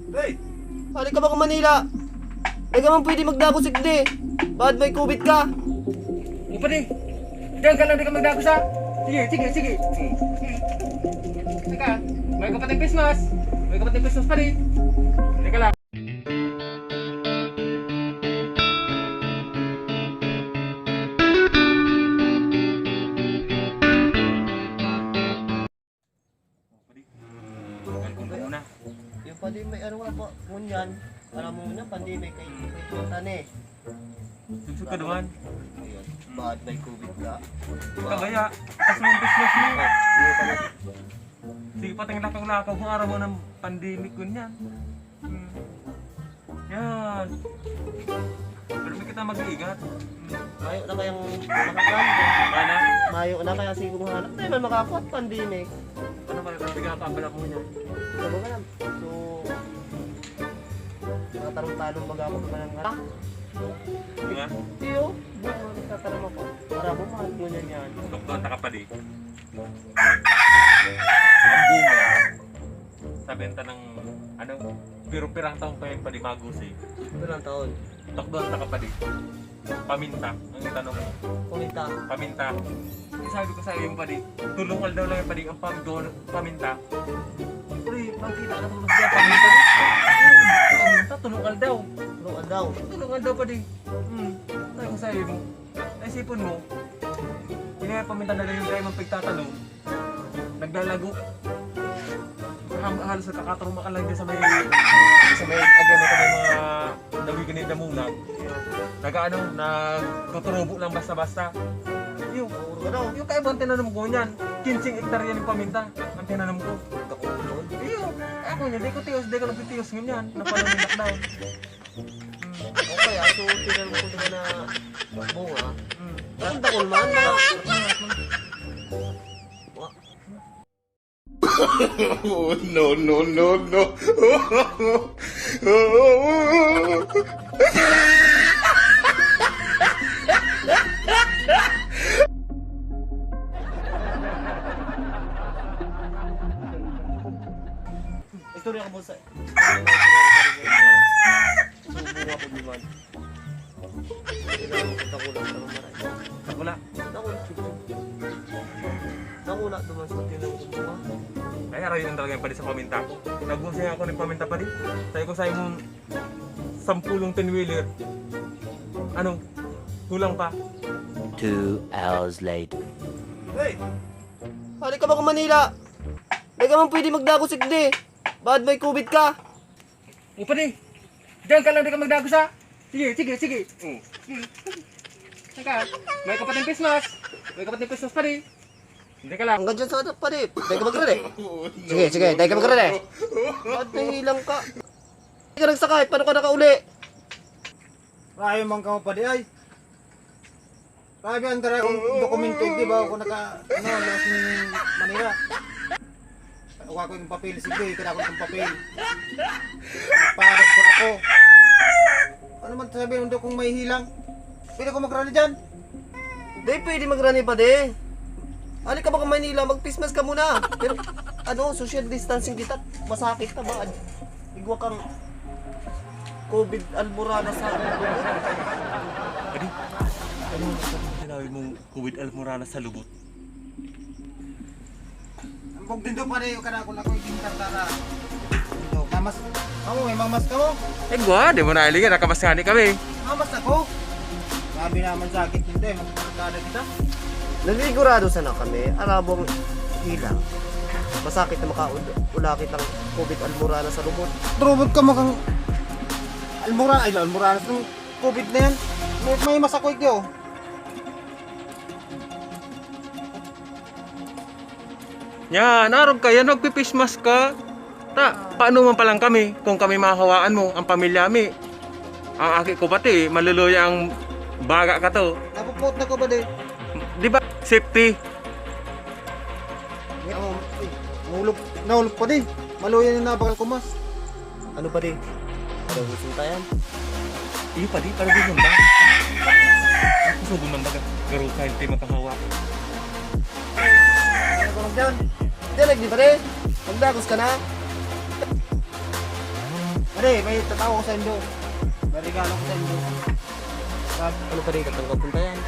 Hey! Halik ka ba kung Manila? Ay ka man pwede magdagos ikdi. Bakit may COVID ka? Yung pa di! Diyan ka lang di ka magdagos ha! Sige, sige, sige! Teka, may kapating Christmas! May kapating Christmas pa di! Teka lang! Muna. Yung pwede may ano nga po, ngunyan. Para mo na, pwede may kay punta eh. Sugsug ka naman. Ayun, bakit may COVID ka? Kagaya, kasi yung business mo. Hindi pa na. Sige, pating lakaw-lakaw kung araw mo ng pandemic ko niyan. Yan. Pero may kita mag-iingat. Mayo na kayang makakuha. Ana? Mayo na kaya siguro hanap. Tayo man makakuha at pandemic. Ano ba yung pinakabalak mo niyan? Ano ba lang? So, nakatarong-talong baga ako naman ng harap. Nga? Tiyo, buong nagtatanong ako. Para bumahal mo niyan yan. Doktor ka pa di. Ang bunga. Sa benta ng ano, pirang taong pa yung palimagus eh. Ilang taon? Doktor ka pa di. Paminta. Ang tanong mo. Kumita. Paminta. Sabi ko sa iyo yung padi, tulungal daw lang yung padi ang paminta. Pre, makita ka tulog siya paminta. Paminta, tulungal daw. Tulungan daw. Tulungal daw padi. Sabi ko sa iyo mo, naisipon mo, paminta na lang yung kayo mong pagtatanong, naglalago. Halos nakakaturuma ka lang din sa may agyan ito may mga nawiganid na mulag. Nagtuturubo lang basta-basta. Yung kaibang tinanong ko niyan, 15 hektarya yung paminta ang tinanong ko. Kakulon. Iyo, ako niya, di ko nagtitiyos ngunyan, napanood yung lockdown. Okay, so tingnan mo kung diba na bunga. Ang dakol man. Oh, no, no, no, no. Istorya ka mo sa... Bunga po di man. Kailangan ko takulang sa maray. Wala. Nakula naman sa tinang bunga. Kaya araw yun talaga yung padi sa paminta ko. Nagusay ako ng paminta padi. Sabi ko sa'yo mong 10 10-wheeler. Ano? Kulang pa. 2 hours later. Hey! Halik ka ba kung Manila? Ay ka man pwede magdagos ikdi. Bakit may COVID ka? O padi, diyan ka lang di ka magdagos ha? Sige, sige, sige. Teka, may kapating Christmas. May kapating Christmas padi. Hindi ka lang. Hanggang dyan sa pa di. Dahil ka magkarade. Sige, sige. Dahil ka magkarade. Bakit nahilang ka? Hindi ka nagsakay. Paano ka nakauli? Rayo man ka mo pa di ay. Rayo ang tara kong dokumento di ba ako naka labas ng Manila. Ako yung papel sige, kada ko yung papel. Para ko ako. Ano man sabihin mo kung may hilang? Pwede ko magrally dyan. Hindi, pwede magrani pa di. Halik ka ba kung Manila? Mag-Christmas ka muna. Pero ano, social distancing kita. Masakit ka ba? Igwa kang COVID almorada sa Padi, ano sinabi mong COVID almorana sa lubot? Kung dindo pa rin yung kada ko lang ko yung tartara. Dito, mamas. Ako, may mamas ka mo. Eh gua, di mo nailigan, nakamasani kami. Mamas ako. Sabi naman sa akin hindi, magkakada kita. Naligurado sana kami. Arabong hilang. Masakit na makaulakit ang COVID almorana sa lubot. Robot ka makang almoranas ng COVID na yan. May masakoy ko. Yan, narog ka, yan, nagpipish mask ka. Paano man palang kami kung kami mahawaan mo, ang pamilya mi. Ang aki ko pati, maluluya ang baga ka to. Napupot na ko ba din? Di ba? Safety. Nahulog pa din. Maluyan yung nabakal ko mas. Ano pa di? Ano gusto tayan? Iyo pa di, para di ba? Ako subong ng baga. Pero kahit di makahawa. Ano ko lang dyan? Dilag di pa rin. Magdagos ka na. Pade, may tatawa ko sa inyo. May regalo ko sa inyo. Ano pa rin katanggap punta yan?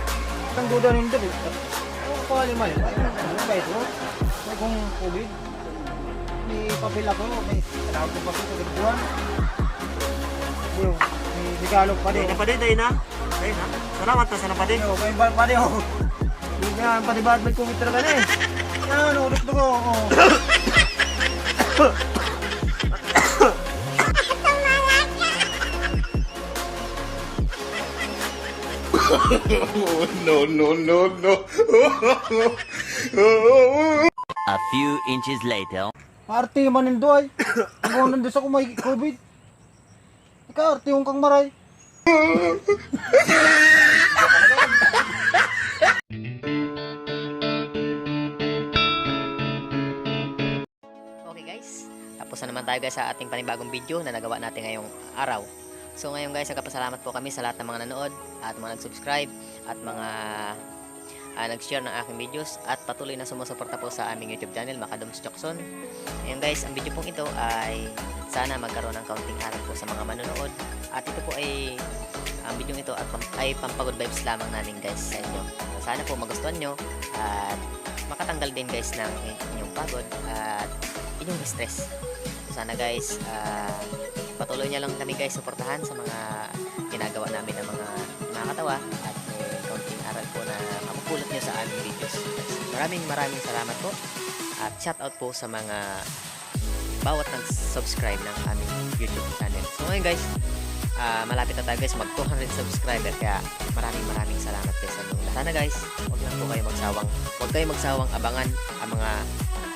Ang duda ninyo eh. Ano ko alimal? Ano ba ito? May kung COVID. May papel ako. May talawag ko papel sa gagawin. May regalo pa Day din. na pa din, day na. Day na. Salamat na sana pa din. May bal pa din. Hindi nga, pati ba may kumitra ka na eh. Yan, ulit ko. Oh, no, no, no, no. A few inches later. Arte man nindo ay. Ang nandun sa may COVID. Ikaw, arte yung kang maray. Okay guys, tapos na naman tayo guys sa ating panibagong video na nagawa natin ngayong araw. So ngayon guys, nagpapasalamat po kami sa lahat ng mga nanood at mga nag-subscribe at mga nag-share ng aking videos at patuloy na sumusuporta po sa aming YouTube channel, Makadoms Chokson. Ngayon guys, ang video pong ito ay sana magkaroon ng kaunting harap po sa mga manonood at ito po ay ang video ito ay pampagod vibes lamang namin guys sa inyo. Sana po magustuhan nyo at makatanggal din guys ng inyong pagod at inyong stress. Sana guys, patuloy niya lang kami guys suportahan sa mga ginagawa namin ng mga nakakatawa at may kaunting aral po na mapupulot nyo sa aming videos. Maraming salamat po at shoutout po sa mga bawat nag-subscribe ng aming YouTube channel. So ngayon guys, malapit na tayo guys mag 200 subscriber kaya maraming salamat guys sa inyo. Sana guys, huwag kayong magsawang abangan ang mga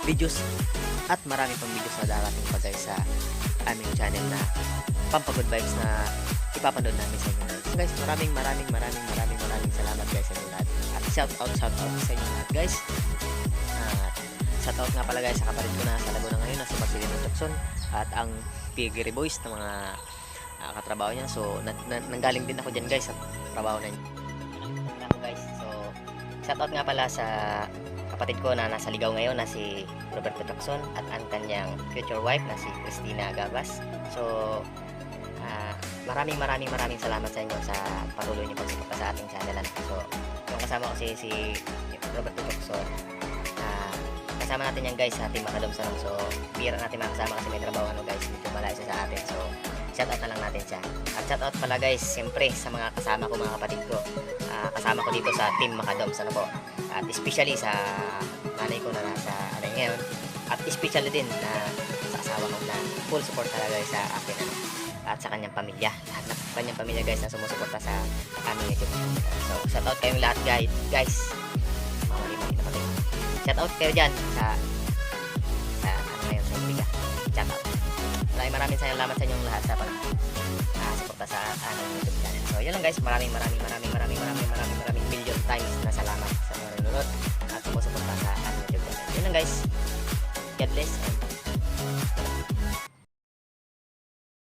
videos at marami pang videos na darating pa guys sa aming channel na pampagod vibes na ipapanood namin sa inyo guys. So guys, maraming salamat guys sa inyo lahat. At shout out sa inyo lahat guys. Shout out nga pala guys sa kapatid ko na sa Laguna ngayon na si Marcelino Jackson at ang Piggery Boys na mga katrabaho niya. So nanggaling din ako dyan guys sa trabaho na niya. Guys, so shout out nga pala sa kapatid ko na nasa ligaw ngayon na si Roberto Jackson at ang kanyang future wife na si Christina Gabas. So maraming salamat sa inyo sa patuloy niyo pagsuporta sa ating channel. So yung kasama ko si Roberto Jackson, kasama natin yan guys sa Team Makadoms. So bira natin makasama kasi may trabaho guys, medyo malayo siya sa atin. So shoutout na lang natin siya. At shoutout pala guys siyempre sa mga kasama ko, mga kapatid ko, kasama ko dito sa Team Makadoms po. At especially sa nanay ko na nasa ngayon, at especially din na sa asawa ko na full support talaga sa akin at sa kanyang pamilya, lahat ng kanyang pamilya guys na sumusuporta sa aming YouTube channel. So shoutout kayong lahat guys. Mawali na pati. Shoutout kayo dyan sa ngayon sa Ibiga. Shoutout. Maraming salamat sa inyong lahat sa suporta sa aming YouTube channel. So yun lang guys, maraming million times na salamat sa mga nanonood at sumusuporta sa aming YouTube channel. Yun lang guys. God bless and